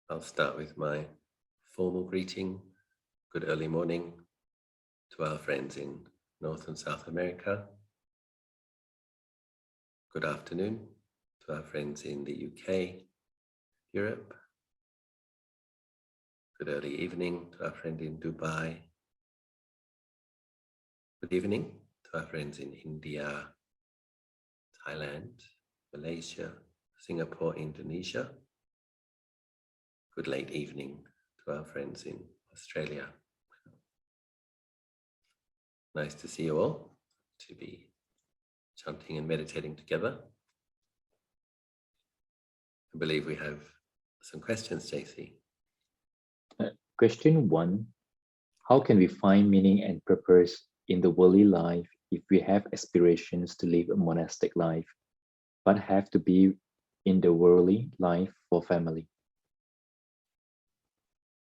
I'll start with my formal greeting. Good early morning to our friends in North and South America. Good afternoon to our friends in the UK, Europe. Good early evening to our friend in Dubai. Good evening to our friends in India, Thailand, Malaysia, Singapore, Indonesia. Good late evening to our friends in Australia. Nice to see you all, to be chanting and meditating together. I believe we have some questions, JC. Question 1. How can we find meaning and purpose in the worldly life if we have aspirations to live a monastic life, but have to be in the worldly life for family?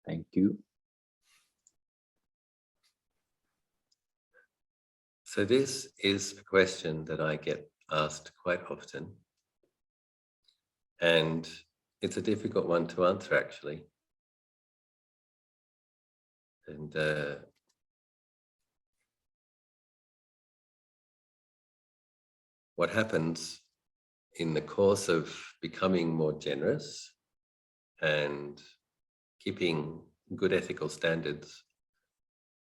Thank you. So this is a question that I get asked quite often, and it's a difficult one to answer, actually. And what happens in the course of becoming more generous and keeping good ethical standards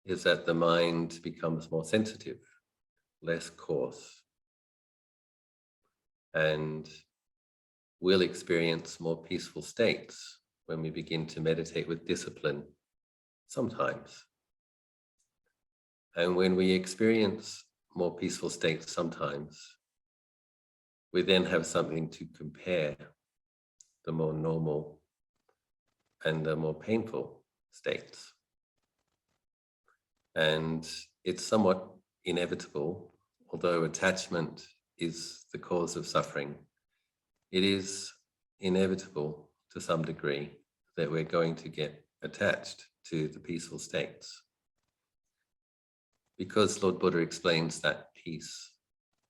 is that the mind becomes more sensitive, less coarse, and we'll experience more peaceful states when we begin to meditate with discipline sometimes. And when we experience more peaceful states sometimes, we then have something to compare the more normal and the more painful states. And it's somewhat inevitable, although attachment is the cause of suffering, it is inevitable to some degree that we're going to get attached to the peaceful states. Because Lord Buddha explains that peace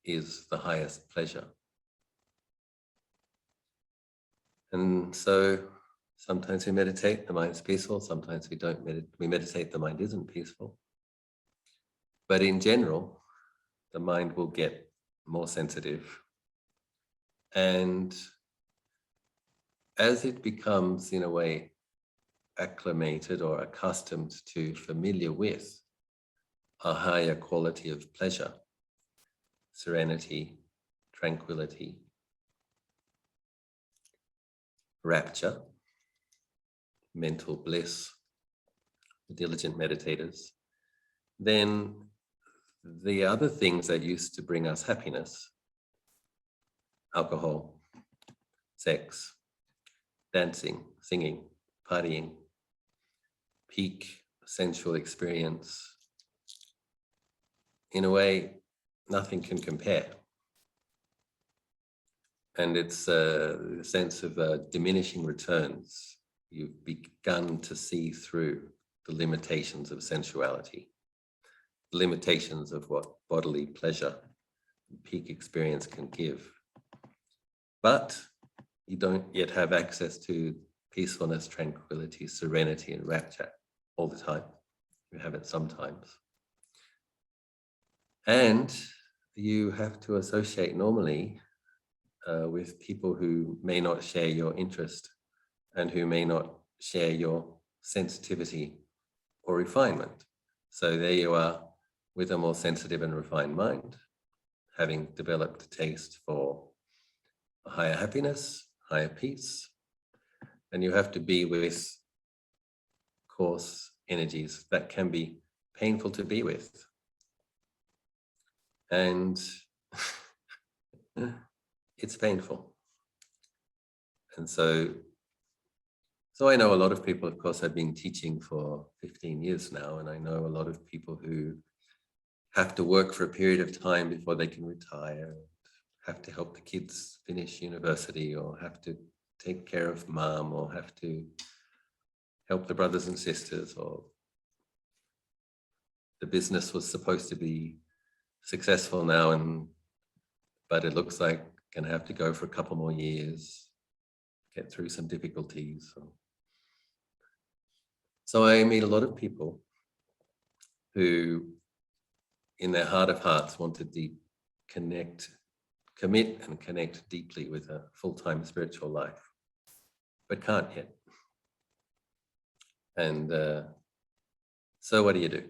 is the highest pleasure. And so sometimes we meditate, the mind's peaceful, sometimes we don't we meditate, the mind isn't peaceful. But in general, the mind will get more sensitive. And as it becomes, in a way, acclimated or accustomed to, familiar with a higher quality of pleasure, serenity, tranquility, rapture, mental bliss, the diligent meditators, then the other things that used to bring us happiness, alcohol, sex, dancing, singing, partying, peak sensual experience, in a way, nothing can compare. And it's a sense of diminishing returns. You've begun to see through the limitations of sensuality, the limitations of what bodily pleasure and peak experience can give. But you don't yet have access to peacefulness, tranquility, serenity, and rapture all the time. You have it sometimes. And you have to associate normally with people who may not share your interest and who may not share your sensitivity or refinement. So there you are with a more sensitive and refined mind, having developed a taste for a higher happiness, higher peace, and you have to be with coarse energies that can be painful to be with. And it's painful. And so I know a lot of people, of course, I've been teaching for 15 years now, and I know a lot of people who have to work for a period of time before they can retire, have to help the kids finish university, or have to take care of mom, or have to help the brothers and sisters, or the business was supposed to be successful now, but it looks like going to have to go for a couple more years, get through some difficulties. So So I meet a lot of people who, in their heart of hearts, want to commit and connect deeply with a full-time spiritual life, but can't yet. And so what do you do?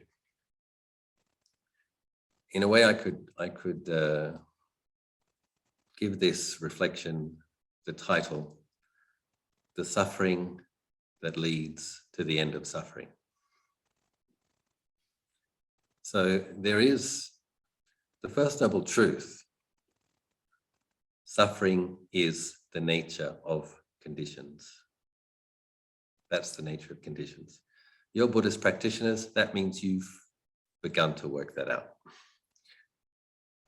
In a way, I could give this reflection the title, "The Suffering That Leads to the End of Suffering." So there is the first noble truth. Suffering is the nature of conditions. That's the nature of conditions. You're Buddhist practitioners, that means you've begun to work that out.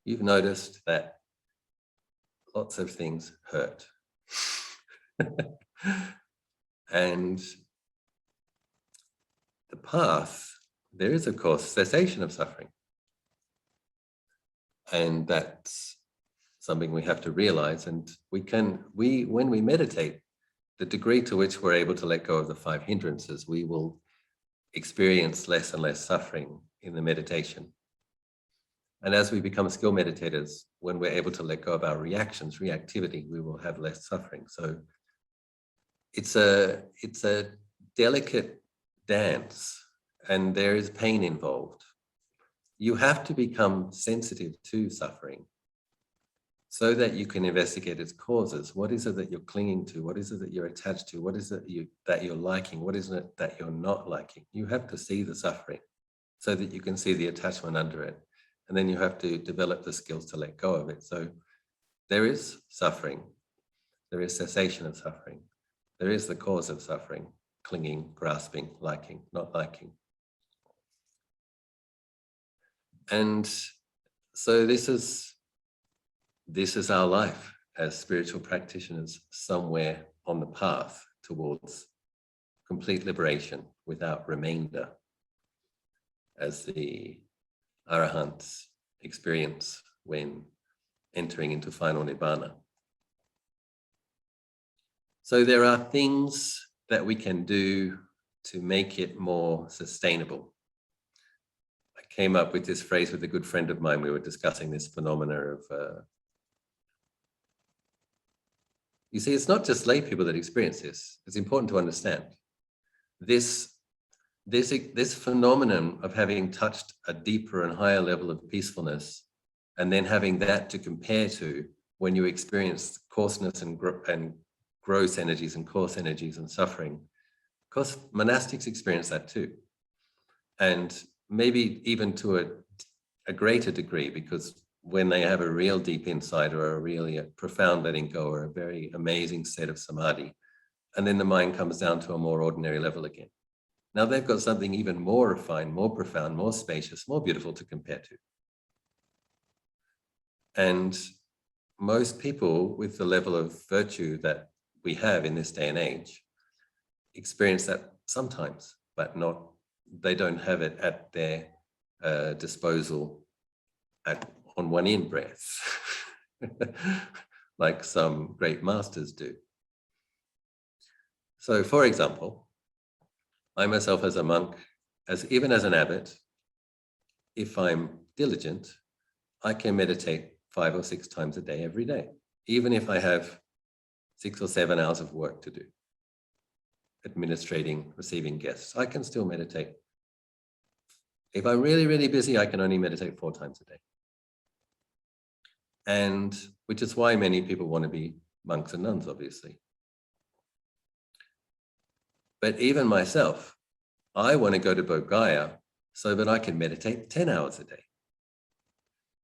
You've noticed that lots of things hurt. And the path, there is, of course, cessation of suffering. And that's something we have to realize. And when we meditate, the degree to which we're able to let go of the 5 hindrances, we will experience less and less suffering in the meditation. And as we become skilled meditators, when we're able to let go of our reactions, reactivity, we will have less suffering. So it's a delicate dance, and there is pain involved. You have to become sensitive to suffering so that you can investigate its causes. What is it that you're clinging to? What is it that you're attached to? What is it that you're liking? What is it that you're not liking? You have to see the suffering so that you can see the attachment under it. And then you have to develop the skills to let go of it. So there is suffering. There is cessation of suffering. There is the cause of suffering: clinging, grasping, liking, not liking. And so this is our life as spiritual practitioners, somewhere on the path towards complete liberation without remainder, as the Arahants experience when entering into final Nibbana. So there are things that we can do to make it more sustainable. I came up with this phrase with a good friend of mine. We were discussing this phenomena of you see, it's not just lay people that experience this. It's important to understand this phenomenon of having touched a deeper and higher level of peacefulness, and then having that to compare to when you experience coarseness and gross energies and coarse energies and suffering. Of course, monastics experience that too. And maybe even to a greater degree, because when they have a real deep insight or a really profound letting go or a very amazing state of samadhi, and then the mind comes down to a more ordinary level again. Now they've got something even more refined, more profound, more spacious, more beautiful to compare to. And most people with the level of virtue that we have in this day and age experience that sometimes, but they don't have it at their disposal on one in-breath, like some great masters do. So, for example, I myself as a monk, even as an abbot, if I'm diligent, I can meditate 5 or 6 times a day every day, even if I have 6 or 7 hours of work to do, administrating, receiving guests. I can still meditate. If I'm really, really busy, I can only meditate 4 times a day. And which is why many people want to be monks and nuns, obviously. But even myself, I want to go to Bodh Gaya so that I can meditate 10 hours a day.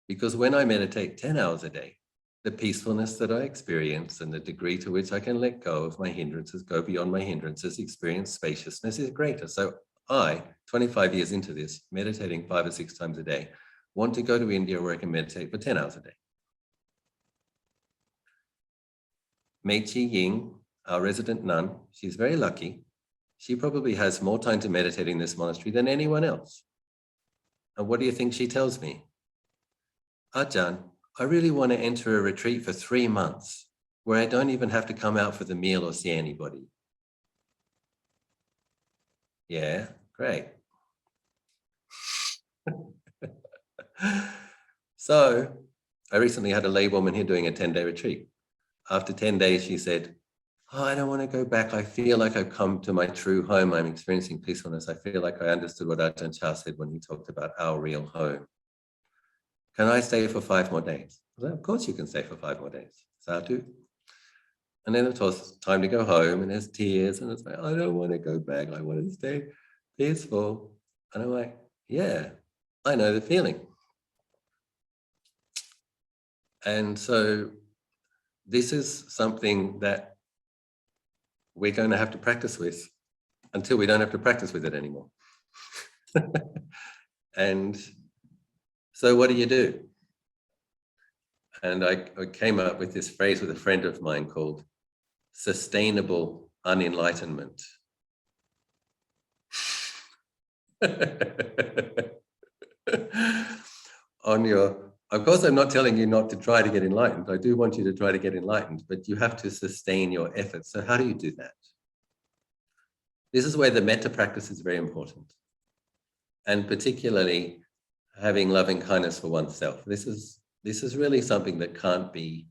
Because when I meditate 10 hours a day, the peacefulness that I experience and the degree to which I can let go of my hindrances, go beyond my hindrances, experience spaciousness is greater. So I, 25 years into this, meditating 5 or 6 times a day, want to go to India where I can meditate for 10 hours a day. Meichi Ying, our resident nun, she's very lucky. She probably has more time to meditate in this monastery than anyone else. And what do you think she tells me? Ajahn, I really want to enter a retreat for 3 months where I don't even have to come out for the meal or see anybody. Yeah, great. So I recently had a lay woman here doing a 10-day retreat. After 10 days, she said, "Oh, I don't want to go back. I feel like I've come to my true home. I'm experiencing peacefulness. I feel like I understood what Ajahn Chah said when he talked about our real home. Can I stay for 5 more days?" I said, "Of course you can stay for 5 more days." Sadhu. And then it was time to go home, and there's tears, and it's like, "I don't want to go back. I want to stay peaceful." And I'm like, "Yeah, I know the feeling." And so this is something that we're going to have to practice with until we don't have to practice with it anymore. And so what do you do? And I came up with this phrase with a friend of mine called sustainable unenlightenment. Of course, I'm not telling you not to try to get enlightened. I do want you to try to get enlightened, but you have to sustain your efforts. So how do you do that? This is where the metta practice is very important. And particularly having loving kindness for oneself. This is really something that can't be,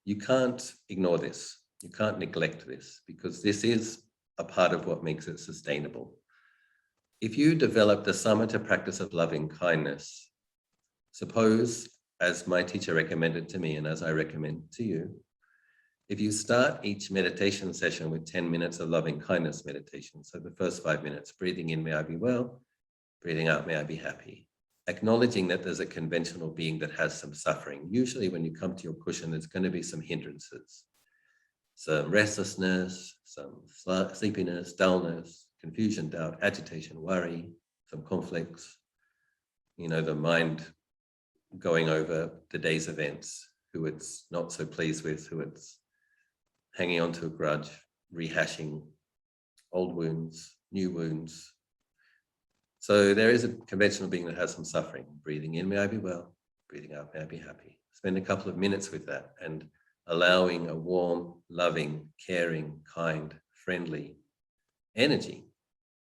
you can't ignore this. You can't neglect this, because this is a part of what makes it sustainable. If you develop the samatha practice of loving kindness, suppose, as my teacher recommended to me and as I recommend to you, if you start each meditation session with 10 minutes of loving kindness meditation, so the first 5 minutes, breathing in, may I be well, breathing out, may I be happy, acknowledging that there's a conventional being that has some suffering. Usually when you come to your cushion, there's going to be some hindrances, some restlessness, some sleepiness, dullness, confusion, doubt, agitation, worry, some conflicts, the mind going over the day's events, who it's not so pleased with, who it's hanging on to a grudge, rehashing old wounds, new wounds. So there is a conventional being that has some suffering. Breathing in, may I be well. Breathing out, may I be happy. Spend a couple of minutes with that and allowing a warm, loving, caring, kind, friendly energy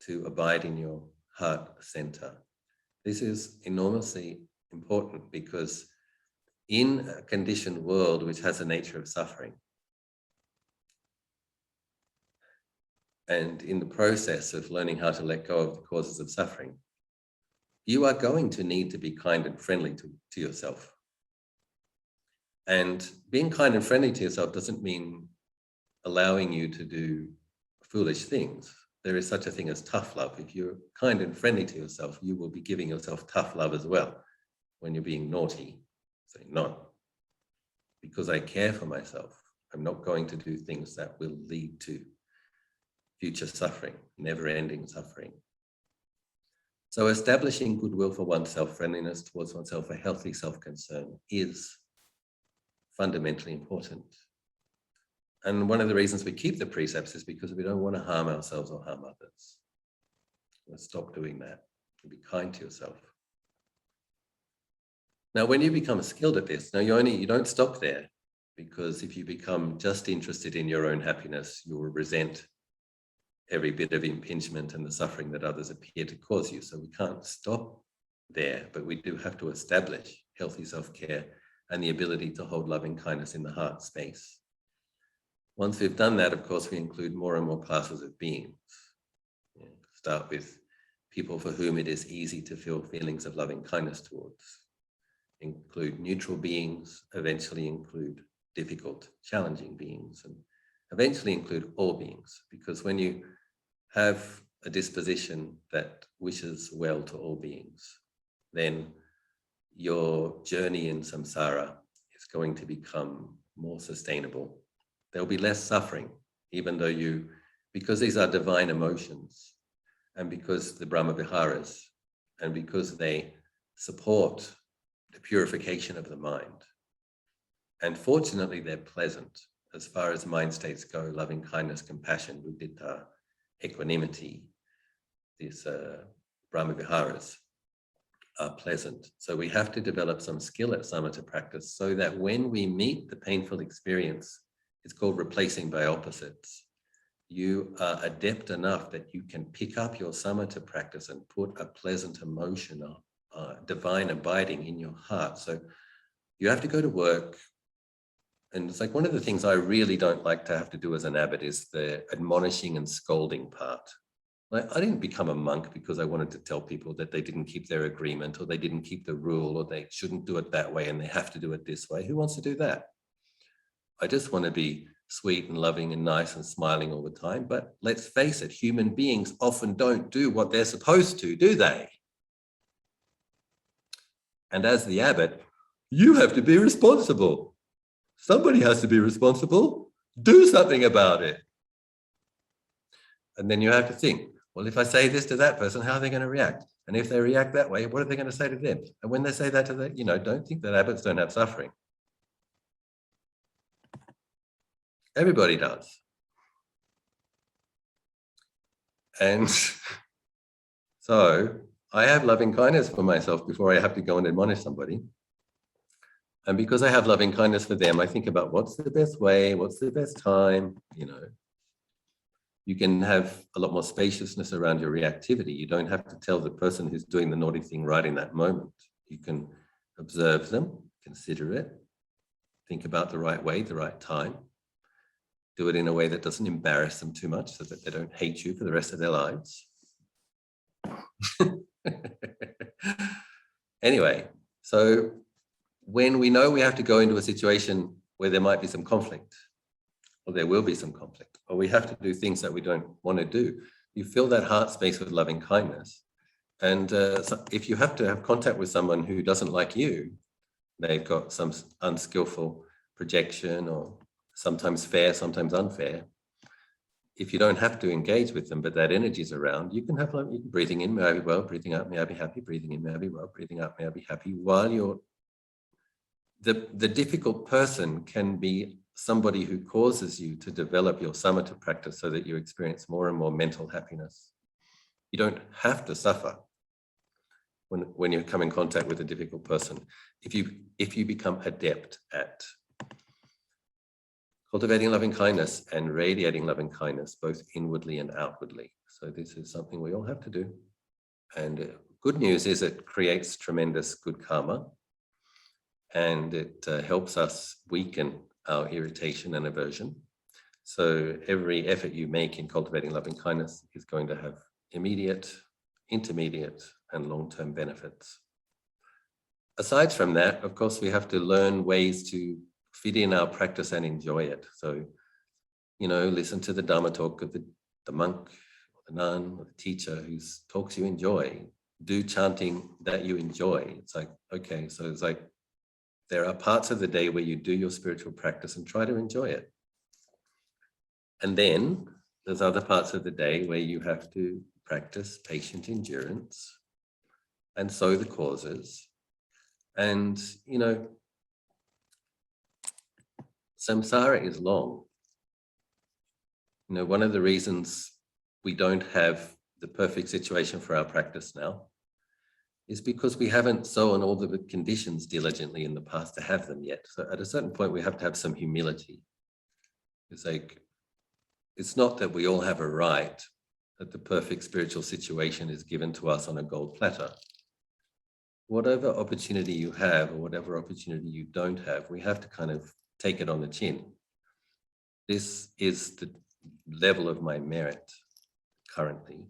to abide in your heart center. This is enormously important because in a conditioned world which has a nature of suffering, and in the process of learning how to let go of the causes of suffering, you are going to need to be kind and friendly to yourself. And being kind and friendly to yourself doesn't mean allowing you to do foolish things. There is such a thing as tough love. If you're kind and friendly to yourself, you will be giving yourself tough love as well. When you're being naughty, say, not because I care for myself, I'm not going to do things that will lead to future suffering, never-ending suffering. So establishing goodwill for oneself, friendliness towards oneself, a healthy self-concern is fundamentally important. And one of the reasons we keep the precepts is because we don't want to harm ourselves or harm others. Let's stop doing that and be kind to yourself. Now, when you become skilled at this, now you don't stop there, because if you become just interested in your own happiness, you will resent every bit of impingement and the suffering that others appear to cause you. So we can't stop there, but we do have to establish healthy self-care and the ability to hold loving kindness in the heart space. Once we've done that, of course, we include more and more classes of beings. Start with people for whom it is easy to feel feelings of loving kindness towards. Include neutral beings, eventually include difficult, challenging beings, and eventually include all beings. Because when you have a disposition that wishes well to all beings, then your journey in samsara is going to become more sustainable. There'll be less suffering, even though because these are divine emotions, and because the Brahma Viharas, and because they support the purification of the mind. And fortunately, they're pleasant as far as mind states go: loving kindness, compassion, mudita, equanimity. These Brahma Viharas are pleasant. So we have to develop some skill at samatha practice so that when we meet the painful experience, it's called replacing by opposites. you are adept enough that you can pick up your samatha practice and put a pleasant emotion, divine abiding in your heart. So you have to go to work. And it's like one of the things I really don't like to have to do as an abbot is the admonishing and scolding part. Like, I didn't become a monk because I wanted to tell people that they didn't keep their agreement, or they didn't keep the rule, or they shouldn't do it that way and they have to do it this way. Who wants to do that? I just want to be sweet and loving and nice and smiling all the time. But let's face it, human beings often don't do what they're supposed to, do they? And as the abbot, you have to be responsible. Somebody has to be responsible. Do something about it. And then you have to think, well, if I say this to that person, how are they going to react? And if they react that way, what are they going to say to them? And when they say that to them, don't think that abbots don't have suffering. Everybody does. And so I have loving kindness for myself before I have to go and admonish somebody. And because I have loving kindness for them, I think about what's the best way, what's the best time, You can have a lot more spaciousness around your reactivity. You don't have to tell the person who's doing the naughty thing right in that moment. You can observe them, consider it, think about the right way, the right time, do it in a way that doesn't embarrass them too much so that they don't hate you for the rest of their lives. Anyway, so when we know we have to go into a situation where there might be some conflict, or there will be some conflict, or we have to do things that we don't want to do, you fill that heart space with loving kindness. And so if you have to have contact with someone who doesn't like you, they've got some unskillful projection, or sometimes fair, sometimes unfair. If you don't have to engage with them, but that energy's around, you can have breathing in, may I be well, breathing out, may I be happy, breathing in, may I be well, breathing out, may I be happy, while you're the difficult person can be somebody who causes you to develop your samatha practice so that you experience more and more mental happiness. You don't have to suffer when you come in contact with a difficult person. If you become adept at cultivating loving kindness and radiating loving kindness, both inwardly and outwardly. So this is something we all have to do. And good news is it creates tremendous good karma, and it helps us weaken our irritation and aversion. So every effort you make in cultivating loving kindness is going to have immediate, intermediate, and long-term benefits. Aside from that, of course, we have to learn ways to fit in our practice and enjoy it. So, listen to the dhamma talk of the monk or the nun or the teacher whose talks you enjoy. Do chanting that you enjoy. It's like, okay, so it's like, there are parts of the day where you do your spiritual practice and try to enjoy it. And then there's other parts of the day where you have to practice patient endurance and sow the causes. And, samsara is long. One of the reasons we don't have the perfect situation for our practice now is because we haven't sown all the conditions diligently in the past to have them yet. So at a certain point, we have to have some humility. It's like, it's not that we all have a right that the perfect spiritual situation is given to us on a gold platter. Whatever opportunity you have, or whatever opportunity you don't have, we have to kind of take it on the chin. This is the level of my merit currently.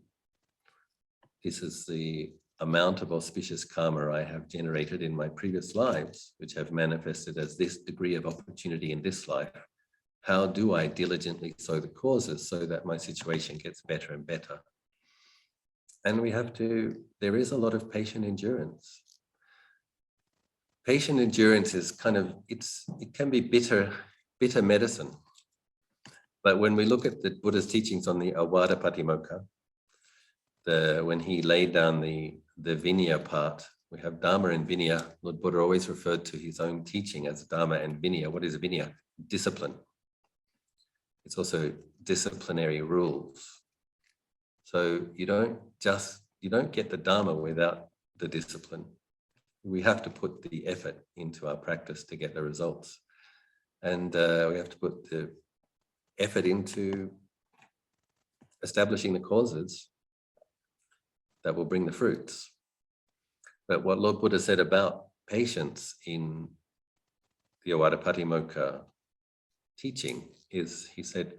This is the amount of auspicious karma I have generated in my previous lives, which have manifested as this degree of opportunity in this life. How do I diligently sow the causes so that my situation gets better and better? And there is a lot of patient endurance. Patient endurance is it can be bitter medicine. But when we look at the Buddha's teachings on the Awada Patimokkha, when he laid down the Vinaya part, we have Dhamma and Vinaya. Lord Buddha always referred to his own teaching as Dhamma and Vinaya. What is Vinaya? Discipline. It's also disciplinary rules. So you don't get the Dhamma without the discipline. We have to put the effort into our practice to get the results. And we have to put the effort into establishing the causes that will bring the fruits. But what Lord Buddha said about patience in the Awadapatimokkha teaching is, he said,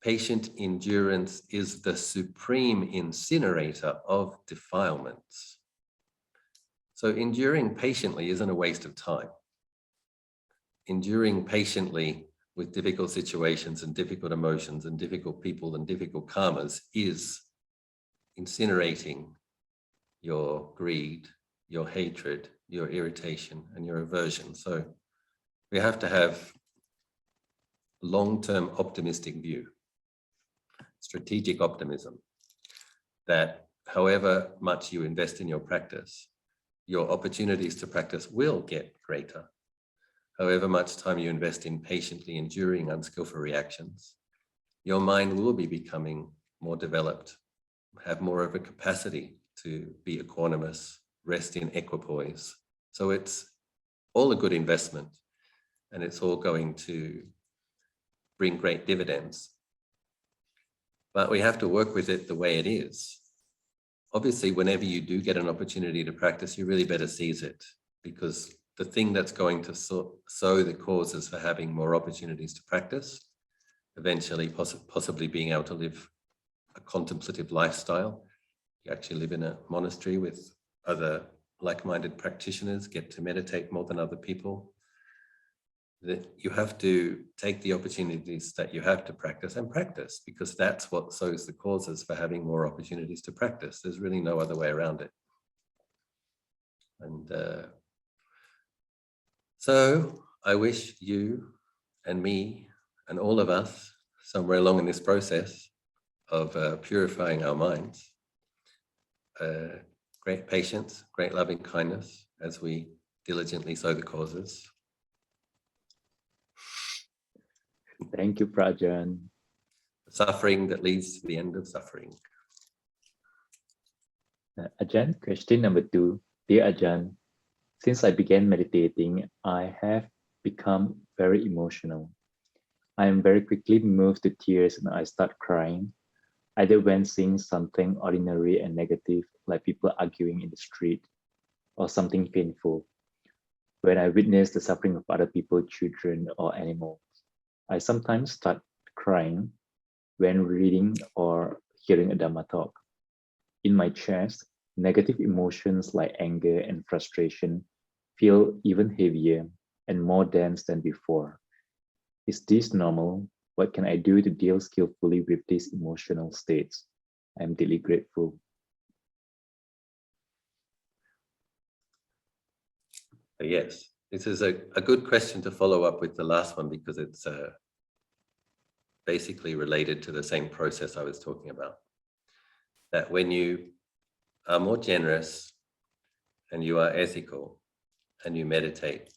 patient endurance is the supreme incinerator of defilements. So enduring patiently isn't a waste of time. Enduring patiently with difficult situations and difficult emotions and difficult people and difficult karmas is incinerating your greed, your hatred, your irritation, and your aversion. So we have to have long-term optimistic view, strategic optimism, that however much you invest in your practice, your opportunities to practice will get greater. However much time you invest in patiently enduring unskillful reactions, your mind will be becoming more developed, have more of a capacity to be equanimous, rest in equipoise. So it's all a good investment, and it's all going to bring great dividends. But we have to work with it the way it is. Obviously, whenever you do get an opportunity to practice, you really better seize it, because the thing that's going to sow the causes for having more opportunities to practice, eventually possibly being able to live a contemplative lifestyle. You actually live in a monastery with other like-minded practitioners, get to meditate more than other people. That you have to take the opportunities that you have to practice and practice, because that's what sows the causes for having more opportunities to practice. There's really no other way around it. And so I wish you and me and all of us somewhere along in this process of purifying our minds, great patience, great loving kindness as we diligently sow the causes. Thank you, Prajan. Suffering that leads to the end of suffering. Ajahn, question number 2. Dear Ajahn, since I began meditating, I have become very emotional. I am very quickly moved to tears and I start crying, either when seeing something ordinary and negative, like people arguing in the street, or something painful, when I witness the suffering of other people, children, or animals. I sometimes start crying when reading or hearing a Dhamma talk. In my chest, negative emotions like anger and frustration feel even heavier and more dense than before. Is this normal? What can I do to deal skillfully with these emotional states? I am deeply grateful. Yes, this is a good question to follow up with the last one, because it's basically related to the same process I was talking about. That when you are more generous and you are ethical and you meditate,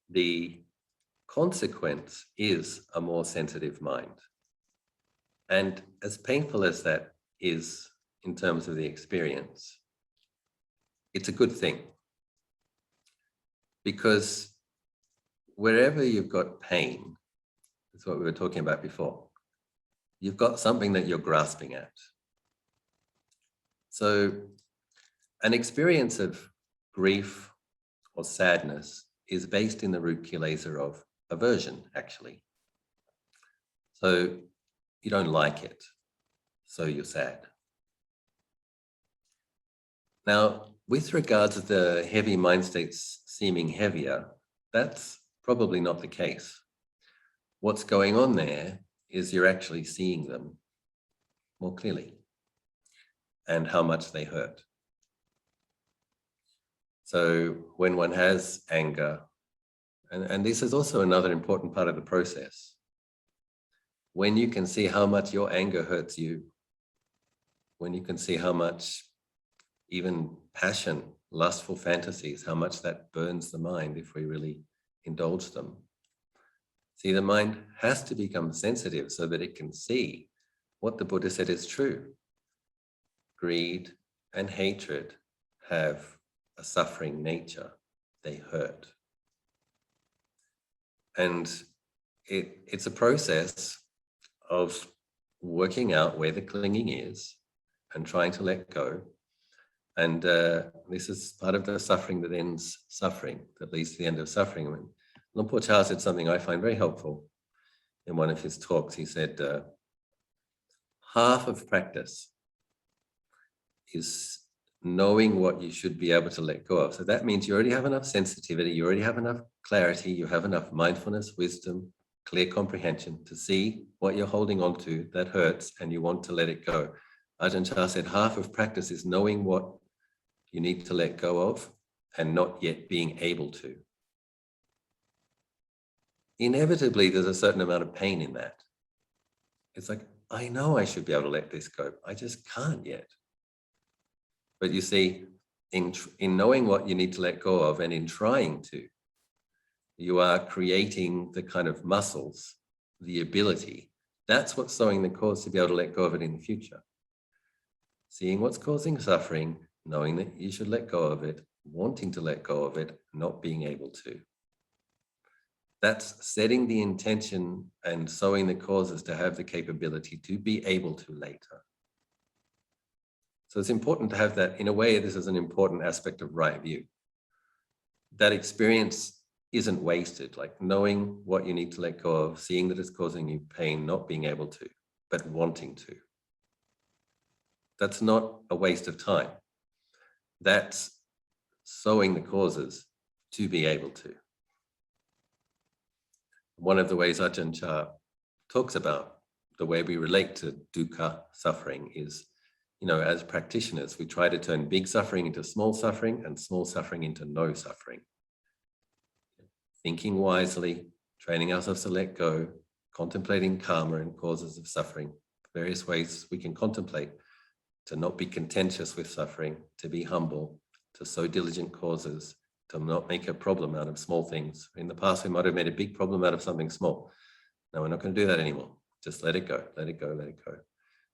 the consequence is a more sensitive mind. And as painful as that is in terms of the experience, it's a good thing. Because wherever you've got pain, that's what we were talking about before, you've got something that you're grasping at. So an experience of grief or sadness is based in the root kilesa of aversion, actually. So you don't like it, so you're sad. Now, with regards to the heavy mind states seeming heavier, that's probably not the case. What's going on there is you're actually seeing them more clearly and how much they hurt. So when one has anger, and this is also another important part of the process, when you can see how much your anger hurts you, when you can see how much even passion, lustful fantasies, how much that burns the mind if we really indulge them. See, the mind has to become sensitive so that it can see what the Buddha said is true. Greed and hatred have a suffering nature. They hurt. And it's a process of working out where the clinging is and trying to let go. And this is part of the suffering that ends suffering, that leads to the end of suffering. When Luang Por Chah said something I find very helpful in one of his talks. He said, half of practice is knowing what you should be able to let go of. So that means you already have enough sensitivity, you already have enough clarity, you have enough mindfulness, wisdom, clear comprehension to see what you're holding on to that hurts and you want to let it go. Ajahn Chah said half of practice is knowing what you need to let go of and not yet being able to. Inevitably, there's a certain amount of pain in that. It's like, I know I should be able to let this go. I just can't yet. But you see, in knowing what you need to let go of and in trying to, you are creating the kind of muscles, the ability. That's what's sowing the cause to be able to let go of it in the future. Seeing what's causing suffering, knowing that you should let go of it, wanting to let go of it, not being able to. That's setting the intention and sowing the causes to have the capability to be able to later. So it's important to have that. In a way, this is an important aspect of right view. That experience isn't wasted, like knowing what you need to let go of, seeing that it's causing you pain, not being able to, but wanting to. That's not a waste of time. That's sowing the causes to be able to. One of the ways Ajahn Chah talks about the way we relate to dukkha, suffering, is, as practitioners, we try to turn big suffering into small suffering and small suffering into no suffering. Thinking wisely, training ourselves to let go, contemplating karma and causes of suffering, various ways we can contemplate to not be contentious with suffering, to be humble, to sow diligent causes, to not make a problem out of small things. In the past, we might have made a big problem out of something small. No, we're not going to do that anymore. Just let it go, let it go, let it go.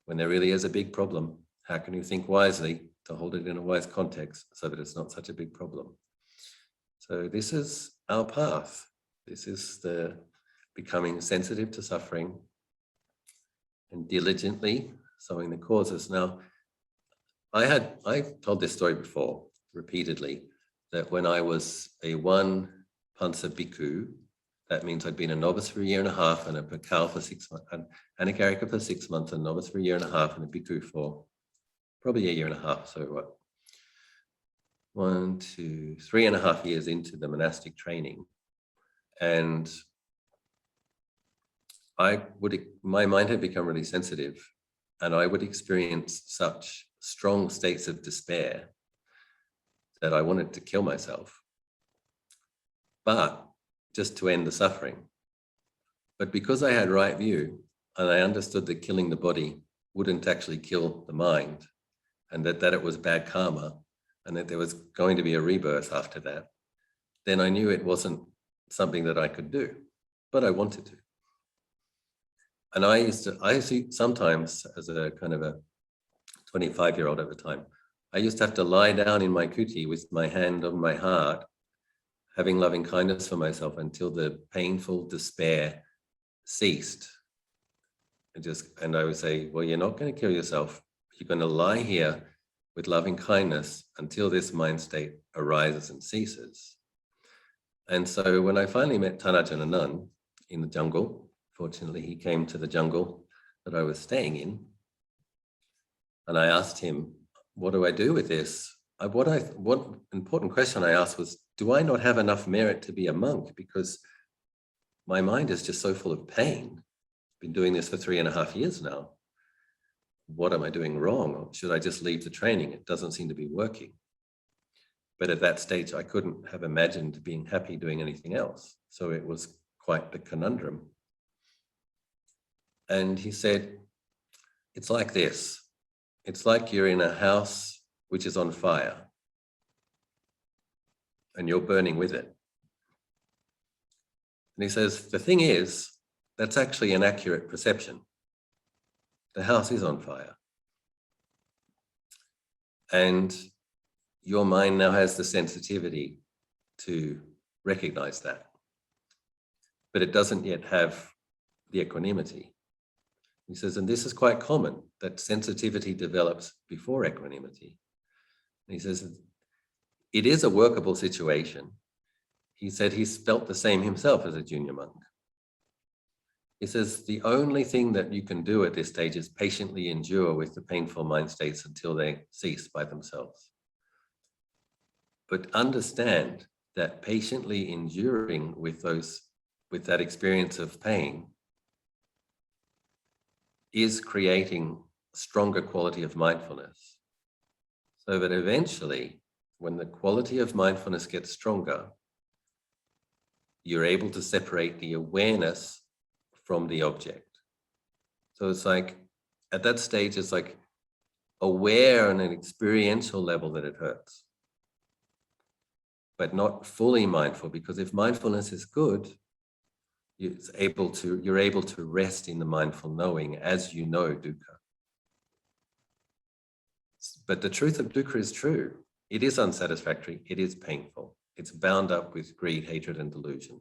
When there really is a big problem, how can you think wisely to hold it in a wise context so that it's not such a big problem? So this is our path. This is the becoming sensitive to suffering and diligently sowing the causes. Now, I've told this story before repeatedly, that when I was a one pansa bhikkhu, that means I'd been a novice for a year and a half and a bhikkhu for 6 months, an anagarika for 6 months, a novice for a year and a half, and a bhikkhu for probably a year and a half. So what? 1, 2, 3.5 years into the monastic training. And my mind had become really sensitive, and I would experience such strong states of despair that I wanted to kill myself, but just to end the suffering. But because I had right view and I understood that killing the body wouldn't actually kill the mind, and that it was bad karma, and that there was going to be a rebirth after that, then I knew it wasn't something that I could do, but I wanted to. And I used to sometimes, as a kind of a 25-year-old at the time, I used to have to lie down in my kuti with my hand on my heart, having loving kindness for myself until the painful despair ceased. And I would say, well, you're not going to kill yourself. You're going to lie here with loving kindness until this mind state arises and ceases. And so when I finally met Thanajan Anand in the jungle, fortunately he came to the jungle that I was staying in, and I asked him, what do I do with this? What important question I asked was, do I not have enough merit to be a monk? Because my mind is just so full of pain. I've been doing this for 3.5 years now. What am I doing wrong? Or should I just leave the training? It doesn't seem to be working. But at that stage, I couldn't have imagined being happy doing anything else. So it was quite the conundrum. And he said, it's like this. It's like you're in a house which is on fire and you're burning with it. And he says, the thing is, that's actually an accurate perception. The house is on fire. And your mind now has the sensitivity to recognize that. But it doesn't yet have the equanimity. He says, and this is quite common, that sensitivity develops before equanimity. And he says, it is a workable situation. He said he's felt the same himself as a junior monk. He says, the only thing that you can do at this stage is patiently endure with the painful mind states until they cease by themselves. But understand that patiently enduring with that experience of pain is creating a stronger quality of mindfulness. So that eventually, when the quality of mindfulness gets stronger, you're able to separate the awareness from the object. So it's like, at that stage, it's like aware on an experiential level that it hurts, but not fully mindful, because if mindfulness is good, you're able to rest in the mindful knowing as you know dukkha. But the truth of dukkha is true. It is unsatisfactory. It is painful. It's bound up with greed, hatred, and delusion.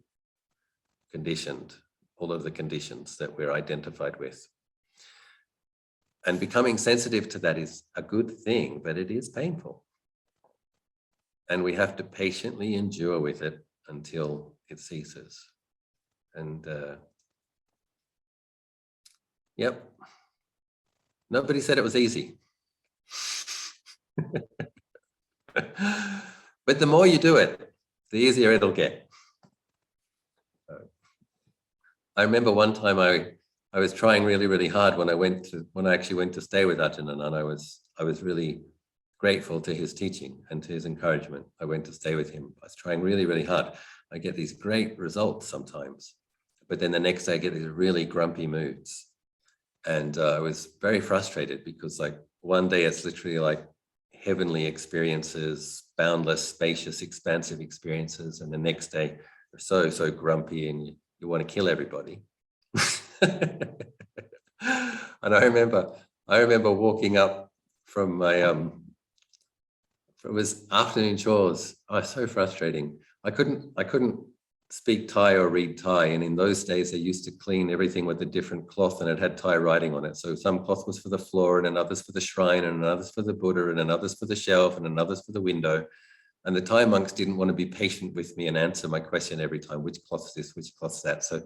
Conditioned, all of the conditions that we're identified with. And becoming sensitive to that is a good thing, but it is painful. And we have to patiently endure with it until it ceases. And yep, nobody said it was easy. But the more you do it, the easier it'll get. I remember one time I was trying really, really hard when I actually went to stay with Ajahn Anan. I was really grateful to his teaching and to his encouragement. I went to stay with him. I was trying really, really hard. I get these great results sometimes, but then the next day I get these really grumpy moods. And I was very frustrated because like one day it's literally like heavenly experiences, boundless, spacious, expansive experiences. And the next day they're so grumpy and you want to kill everybody. And I remember walking up from my it was afternoon chores. Oh, so frustrating. I couldn't speak Thai or read Thai, and in those days they used to clean everything with a different cloth, and it had Thai writing on it. So some cloth was for the floor, and another's for the shrine, and another's for the Buddha, and another's for the shelf, and another's for the window. And the Thai monks didn't want to be patient with me and answer my question every time, which cloth's this, which cloth's that. So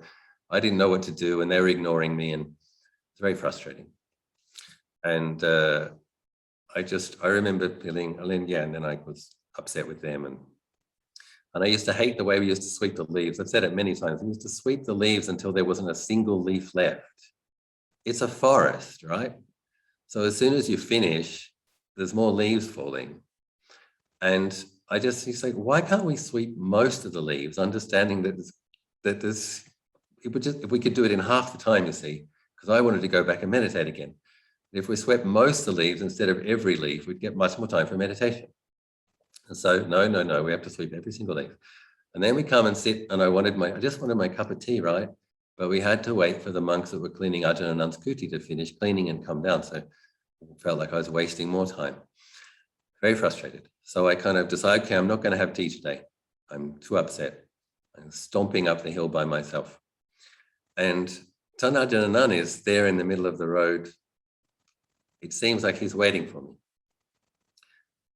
I didn't know what to do, and they were ignoring me, and it's very frustrating. And I remember feeling, and then I was upset with them. And I used to hate the way we used to sweep the leaves. I've said it many times. We used to sweep the leaves until there wasn't a single leaf left. It's a forest, right? So as soon as you finish, there's more leaves falling. And he's like, why can't we sweep most of the leaves, understanding if we could do it in half the time, you see, because I wanted to go back and meditate again. If we swept most of the leaves instead of every leaf, we'd get much more time for meditation. And so, no, we have to sweep every single leaf. And then we come and sit, and I just wanted my cup of tea, right? But we had to wait for the monks that were cleaning Ajahn Anand's kuti to finish cleaning and come down. So it felt like I was wasting more time. Very frustrated. So I kind of decided, okay, I'm not going to have tea today. I'm too upset. I'm stomping up the hill by myself. And Ajahn Anan is there in the middle of the road. It seems like he's waiting for me.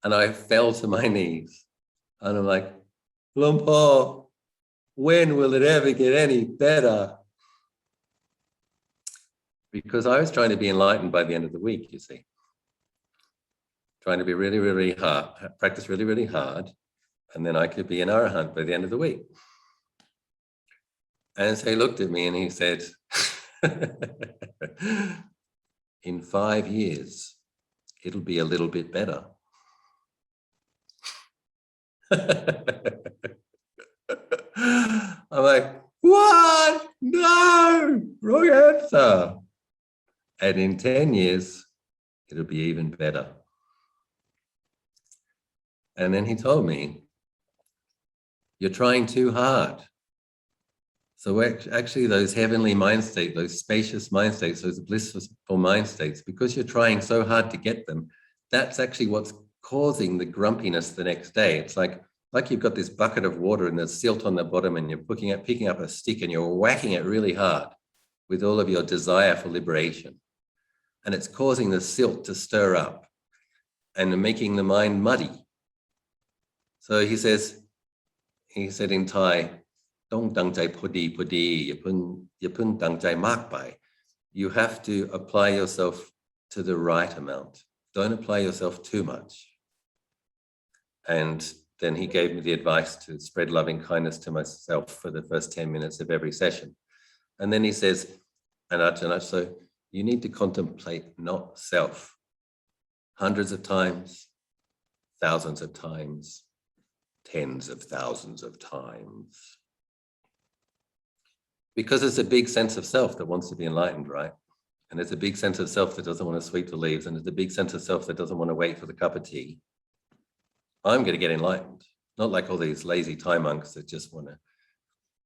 And I fell to my knees. And I'm like, Luang Por, when will it ever get any better? Because I was trying to be enlightened by the end of the week, you see. Trying to be really, really hard, practice really, really hard. And then I could be an arahant by the end of the week. And so he looked at me and he said, in 5 years, it'll be a little bit better. I'm like, what? No, wrong answer. And in 10 years, it'll be even better. And then he told me, you're trying too hard. So actually those heavenly mind states, those spacious mind states, those blissful mind states, because you're trying so hard to get them, that's actually what's causing the grumpiness the next day. It's like you've got this bucket of water and there's silt on the bottom and you're picking up a stick and you're whacking it really hard. with all of your desire for liberation. And it's causing the silt to stir up and making the mind muddy. So he said in Thai, "Dong dang jai podi podi, ya pun dang jai mak bai." You have to apply yourself to the right amount. Don't apply yourself too much. And then he gave me the advice to spread loving kindness to myself for the first 10 minutes of every session. And then he says, and Ajahn, so you need to contemplate not self hundreds of times, thousands of times, tens of thousands of times. Because there's a big sense of self that wants to be enlightened, right? And there's a big sense of self that doesn't want to sweep the leaves, and there's a big sense of self that doesn't want to wait for the cup of tea. I'm going to get enlightened, not like all these lazy Thai monks that just want to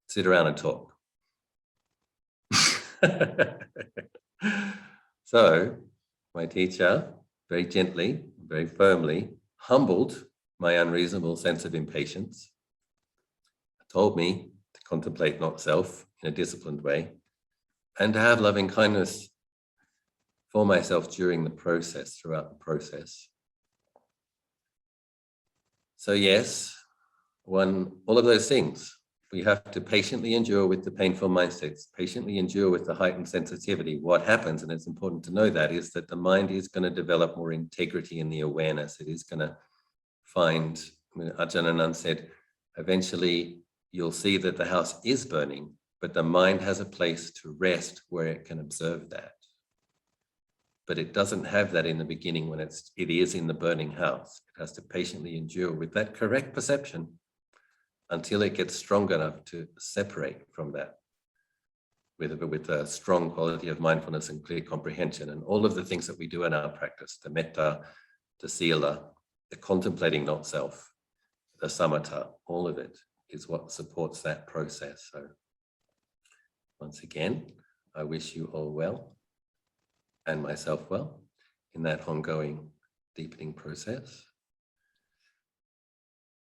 sit around and talk. So my teacher, very gently, very firmly, humbled my unreasonable sense of impatience, told me to contemplate not self in a disciplined way, and to have loving kindness for myself during the process, throughout the process. So yes, all of those things, we have to patiently endure with the painful mind states, patiently endure with the heightened sensitivity. What happens, and it's important to know that, is that the mind is going to develop more integrity in the awareness. It is going to find, Ajahn Anand said, eventually you'll see that the house is burning, but the mind has a place to rest where it can observe that. But it doesn't have that in the beginning when it is in the burning house. It has to patiently endure with that correct perception until it gets strong enough to separate from that with a strong quality of mindfulness and clear comprehension. And all of the things that we do in our practice, the metta, the sila, the contemplating not self, the samatha, all of it is what supports that process. So once again, I wish you all well and myself well in that ongoing deepening process.